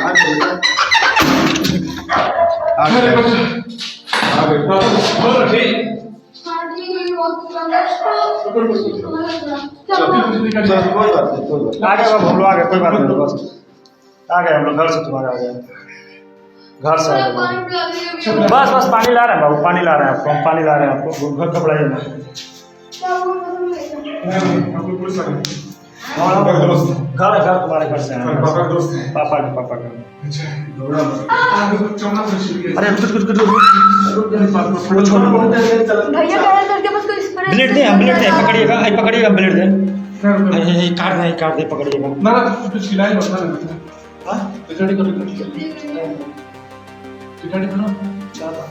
हम लोग आ गए, कोई बात नहीं, बस आ गए हम लोग घर से, तुम्हारे आ गए घर से। बस बस पानी ला रहे हैं बाबू, पानी ला रहे हैं आपको, हम पानी ला रहे हैं आपको, घर घबराइए मत। घर घर तुम्हारे घर से हैं, पापा के अरे कुछ ब्लेड दे, ब्लेड दे, पकड़िएगा, पकड़िएगा ब्लेड दे, काट दे, पकड़िएगा ना कुछ खिलाए बता ना। हां खिचड़ी करो ज्यादा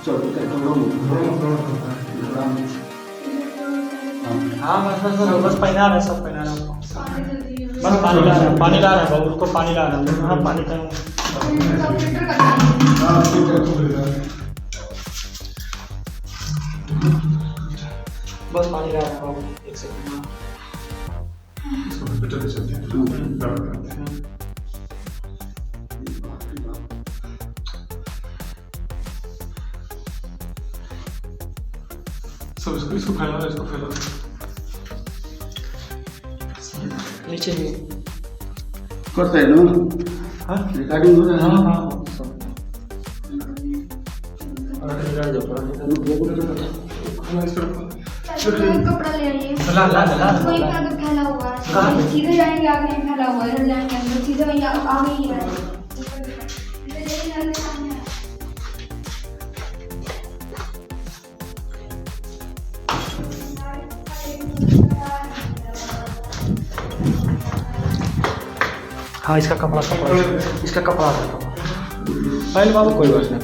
चलो हाँ बस पहना रहे, सब पहना रहे, बस पानी ला रहे हैं बाबू, उसको पानी ला रहे हैं, हाँ पानी का बस पानी ला रहे हैं बाबू, एक सेकंड। सब इसको फैला, इसको फैला नीचे ही करते हैं ना। हाँ रिकॉर्डिंग हो रहा है। हाँ हाँ कपड़ा ले आइए, कोई अगर फैला हुआ है सीधे जाएंगे, आगे नहीं फैला हुआ है, इधर जाएंगे अंदर, सीधे वहीं आगे ही है। हाँ इसका कपड़ा इसका कपड़ा पहले बाबू, कोई बात नहीं,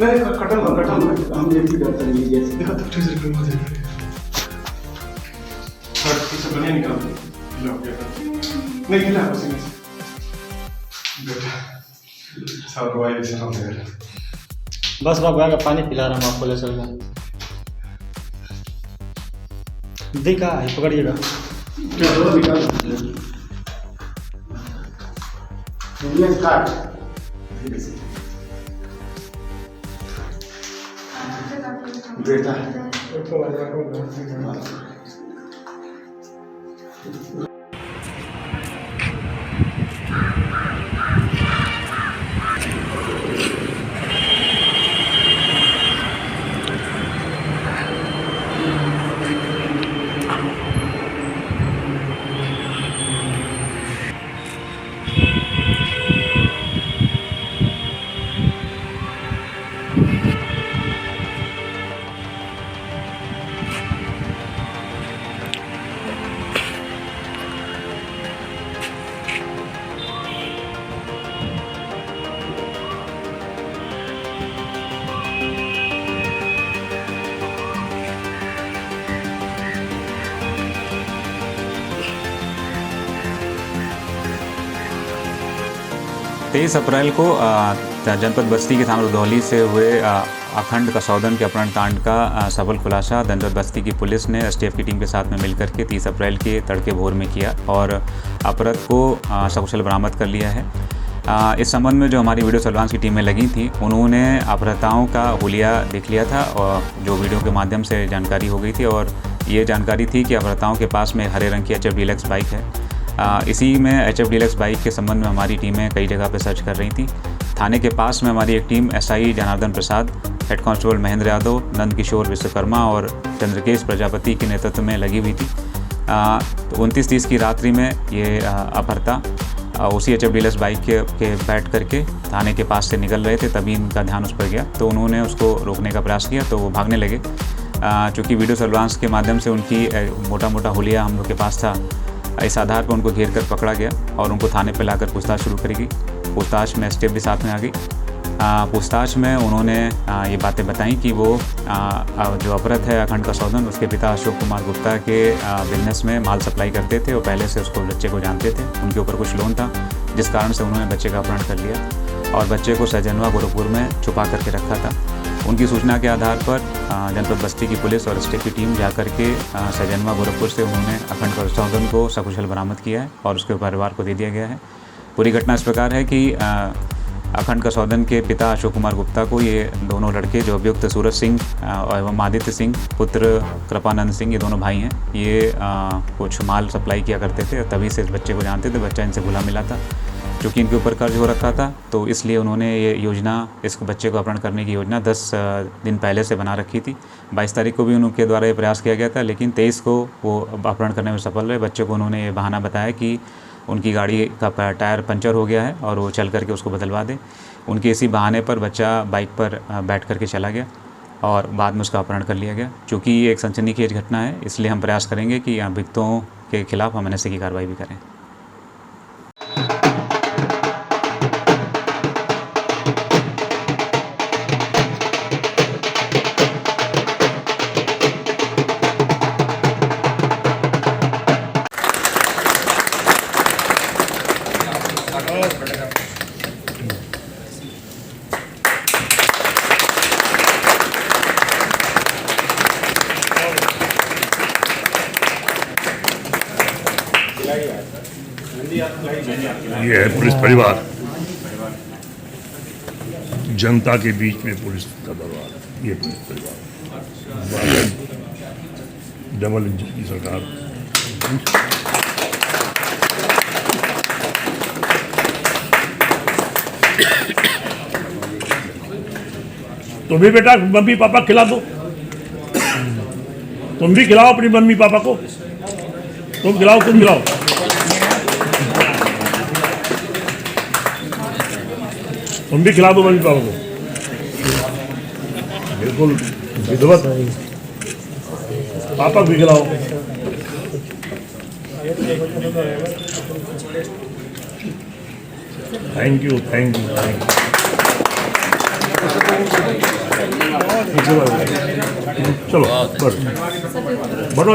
नहीं कटल हम एक ही डरते हैं जैसे देखो तो ठीक से सब बनिया निकाल दो, नहीं खिला उसी में बेटा सब दवाई से हम दे रहे। बस बाबू आगे पानी पिला रहा हूँ आपको, ले चल गया देखा है, पकड़िएगा काट बेटा तेईस अप्रैल को जनपद बस्ती के थाना रुधौली से हुए अखंड कसौदन के अपहरण कांड का सफल खुलासा जनपद बस्ती की पुलिस ने एसटीएफ की टीम के साथ में मिलकर के 30 अप्रैल के तड़के भोर में किया और अपराध को सकुशल बरामद कर लिया है। इस संबंध में जो हमारी वीडियो सर्विलांस की टीमें लगी थी, उन्होंने अपहृताओं का हुलिया देख लिया था और जो वीडियो के माध्यम से जानकारी हो गई थी, और ये जानकारी थी कि अपहृताओं के पास में हरे रंग की HF डीलक्स बाइक है। इसी में HF डीलक्स बाइक के संबंध में हमारी टीमें कई जगह पर सर्च कर रही थी। थाने के पास में हमारी एक टीम SI जनार्दन प्रसाद, हेड कांस्टेबल महेंद्र यादव, नंद किशोर विश्वकर्मा और चंद्रकेश प्रजापति के नेतृत्व में लगी हुई थी। तो 29-30 की रात्रि में ये अपहर्ता उसी HF डीलक्स बाइक के बैठ करके थाने के पास से निकल रहे थे, तभी इनका ध्यान उस पर गया तो उन्होंने उसको रोकने का प्रयास किया तो वो भागने लगे। चूँकि वीडियो सर्विलांस के माध्यम से उनकी मोटा मोटा हुलिया हम लोग के पास था, इस आधार पर उनको घेर कर पकड़ा गया और उनको थाने पर लाकर पूछताछ शुरू करेगी। पूछताछ में STF भी साथ में आ गई। पूछताछ में उन्होंने ये बातें बताई कि वो जो अपहृत है अखंड कसौदन, उसके पिता अशोक कुमार गुप्ता के बिजनेस में माल सप्लाई करते थे और पहले से उसको बच्चे को जानते थे। उनके ऊपर कुछ लोन था जिस कारण से उन्होंने बच्चे का अपहरण कर लिया और बच्चे को सहजनवा गोरखपुर में छुपा करके रखा था। उनकी सूचना के आधार पर जनपद बस्ती की पुलिस और स्टेट की टीम जाकर के सजनवा गोरखपुर से उन्होंने अखंड कसाउदन को सकुशल बरामद किया है और उसके परिवार को दे दिया गया है। पूरी घटना इस प्रकार है कि अखंड कसाउदन के पिता अशोक कुमार गुप्ता को ये दोनों लड़के जो अभियुक्त सूरज सिंह एवं आदित्य सिंह पुत्र कृपानंद सिंह, ये दोनों भाई हैं, ये कुछ माल सप्लाई किया करते थे। तभी से इस बच्चे को जानते थे, बच्चा इनसे घुला मिला था। चूँकि इनके ऊपर कर्ज हो रखा था तो इसलिए उन्होंने ये योजना, इस बच्चे को अपहरण करने की योजना 10 दिन पहले से बना रखी थी। 22 तारीख को भी उनके द्वारा ये प्रयास किया गया था, लेकिन 23 को वो अपहरण करने में सफल रहे। बच्चे को उन्होंने ये बहाना बताया कि उनकी गाड़ी का टायर पंचर हो गया है और वो चल करके उसको बदलवा दे। उनके इसी बहाने पर बच्चा बाइक पर बैठ करके चला गया और बाद में उसका अपहरण कर लिया गया। चूँकि ये एक सनसनीखेज घटना है, इसलिए हम प्रयास करेंगे कि अभियुक्तों के खिलाफ हम NSA की कार्रवाई भी करें। ये है पुलिस परिवार, जनता के बीच में पुलिस का दरबार। ये पुलिस परिवार, डबल इंजन की सरकार। तुम भी बेटा मम्मी पापा खिला दो, तुम भी खिलाओ अपनी मम्मी पापा को। तुम खिलाओ, तुम खिलाओ। तुम भी खिला दो मम्मी पापा को। बिल्कुल विधवत पापा भी खिलाओ। Thank you, thank you, thank you. चलो बढ़ो।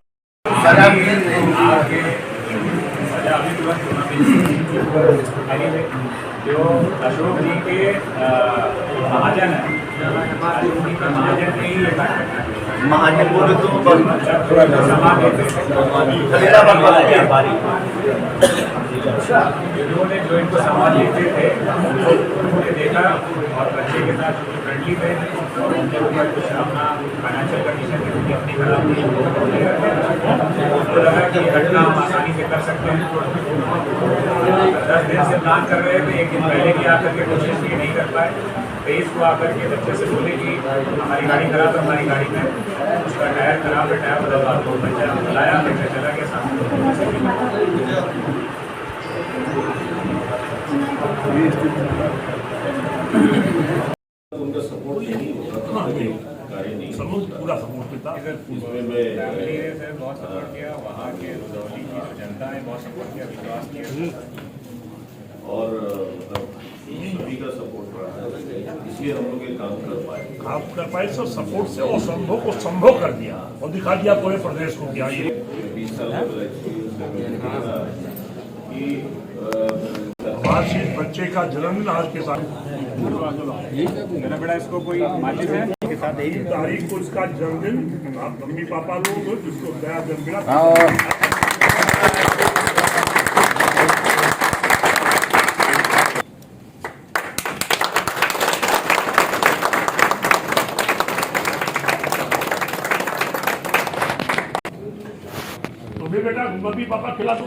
जो अशोक जी के महाजन है, महाजन ने ही महाजन बोले तो जिन्होंने जो इनको सामान लेते थे उन्होंने देखा और बच्चे के साथ फ्रेंडली थे और उनके ऊपर कुछ अपना फाइनेंशियल कंडीशन की अपनी खराब तो लगा कि घटना हम आसानी से कर सकते हैं। 10 दिन से प्लान कर रहे थे, 1 दिन पहले भी आकर के कोशिश की, नहीं कर पाए। 23 को आकर के बच्चे से बोले कि हमारी गाड़ी खराब है, हमारी गाड़ी में उसका टायर खराब है, टायर बदलवा दो। बच्चा बुलाया, बच्चा चला गया सामने। उनका सपोर्ट नहीं होता, पूरा सपोर्ट किया, फैमिली से बहुत सपोर्ट किया, वहाँ के रुदौली की जो जनता ने बहुत सपोर्ट किया, विश्वास किया और सभी का सपोर्ट रहा है, इसलिए हम लोग ये काम कर पाए। सब सपोर्ट से असंभव को संभव कर दिया और दिखा दिया पूरे प्रदेश को। क्या ये 20 साल का हमारे बच्चे का जन्मदिन आज के साथ बड़ा इसको कोई माचिस है के साथ यही तारीख को इसका जन्मदिन। आप मम्मी पापा लोग हो जिसको नया जन्मदिन। तुम्हें बेटा मम्मी पापा खिला दो,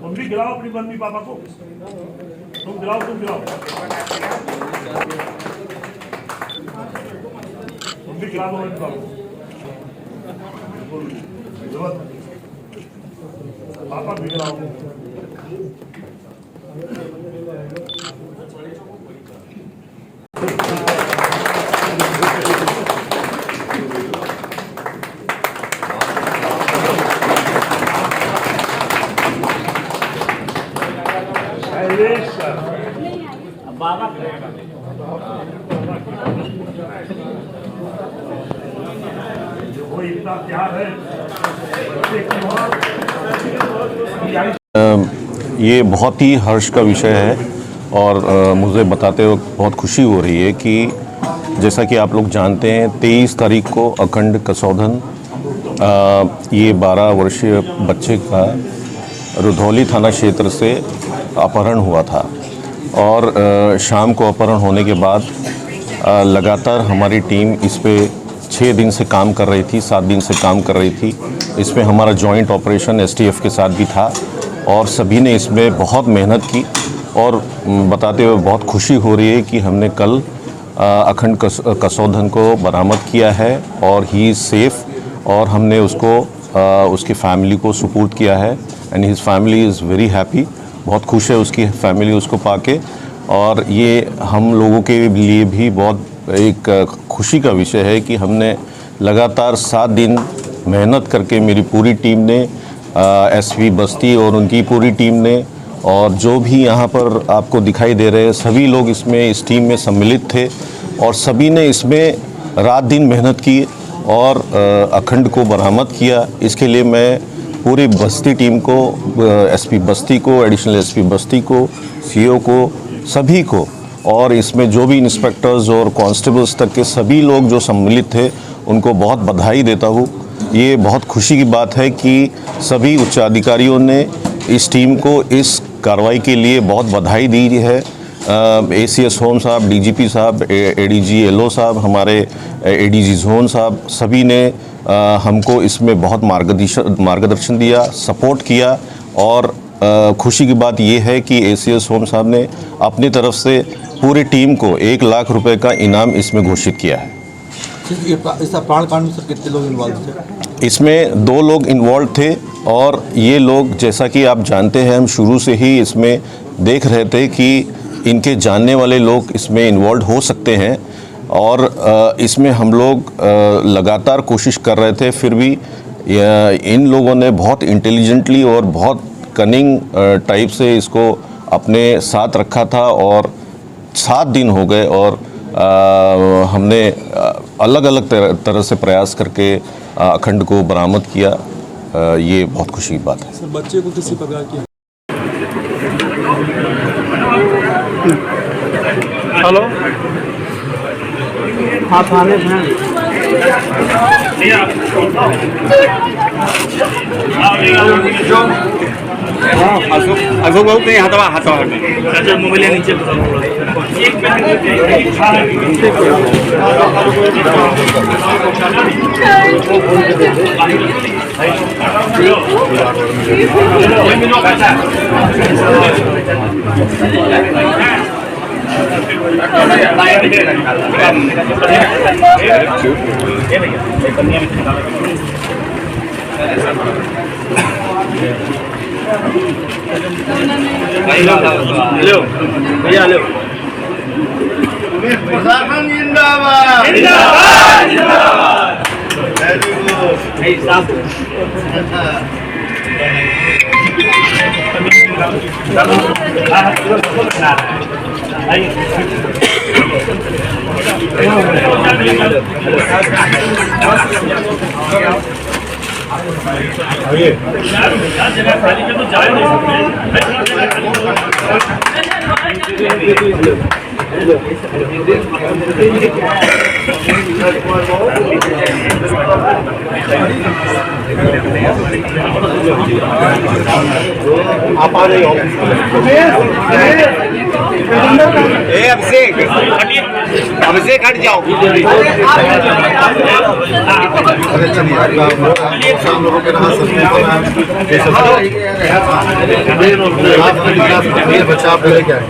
तुम भी खिलाओ अपनी मम्मी पापा को। तुम खिलाओ, तुम खिलाओ। तुम भी खिला दो मम्मी पापा को। पापा भी खिलाओ। इतना प्यार है। ये बहुत ही हर्ष का विषय है और मुझे बताते वक्त बहुत खुशी हो रही है कि जैसा कि आप लोग जानते हैं 23 तारीख को अखंड कसौधन ये 12 वर्षीय बच्चे का रुधौली थाना क्षेत्र से अपहरण हुआ था और शाम को अपहरण होने के बाद लगातार हमारी टीम इस पे 6 दिन से काम कर रही थी, 7 दिन से काम कर रही थी। इसमें हमारा जॉइंट ऑपरेशन एसटीएफ के साथ भी था और सभी ने इसमें बहुत मेहनत की और बताते हुए बहुत खुशी हो रही है कि हमने कल अखंड कसौधन को बरामद किया है और ही इज़ सेफ़ और हमने उसको उसकी फैमिली को सुपुर्द किया है and his family is very happy. बहुत खुश है उसकी फैमिली उसको पाके और ये हम लोगों के लिए भी बहुत एक खुशी का विषय है कि हमने लगातार 7 दिन मेहनत करके मेरी पूरी टीम ने एसपी बस्ती और उनकी पूरी टीम ने और जो भी यहाँ पर आपको दिखाई दे रहे हैं सभी लोग इसमें इस टीम में सम्मिलित थे और सभी ने इसमें रात दिन मेहनत की और अखंड को बरामद किया। इसके लिए मैं पूरी बस्ती टीम को, एसपी बस्ती को, एडिशनल एसपी बस्ती को, सीओ को, सभी को और इसमें जो भी इंस्पेक्टर्स और कांस्टेबल्स तक के सभी लोग जो सम्मिलित थे उनको बहुत बधाई देता हूँ। ये बहुत खुशी की बात है कि सभी उच्चाधिकारियों ने इस टीम को इस कार्रवाई के लिए बहुत बधाई दी है। ACS होम साहब, DGP साहब, ADG LO साहब, हमारे ADG जोन साहब, सभी ने हमको इसमें बहुत मार्गदर्शन दिया, सपोर्ट किया और खुशी की बात ये है कि ACS होम साहब ने अपनी तरफ से पूरी टीम को 1 लाख रुपए का इनाम इसमें घोषित किया है। इस प्राण कांड में सर कितने लोग इन्वॉल्व थे? इसमें 2 लोग इन्वॉल्व थे और ये लोग जैसा कि आप जानते हैं हम शुरू से ही इसमें देख रहे थे कि इनके जानने वाले लोग इसमें इन्वॉल्व हो सकते हैं और इसमें हम लोग लगातार कोशिश कर रहे थे। फिर भी इन लोगों ने बहुत इंटेलिजेंटली और बहुत कनिंग टाइप से इसको अपने साथ रखा था और 7 दिन हो गए और हमने अलग अलग तरह से प्रयास करके अखंड को बरामद किया। ये बहुत खुशी की बात है। सर बच्चे को किसी प्रकार की हेलो हाँ थाने में अशोक बाबू कहीं हटवा मोबाइल नीचे लो भैया लो प्रशासन जिंदाबाद जिंदाबाद जिंदाबाद वेरी गुड नहीं साहब जगह खाली पे तो जा नहीं आप आ रहे हो अभिषेक हट जाओ। अरे चलिए आप लोगों के रहा सब बच्चा आप लेके आए।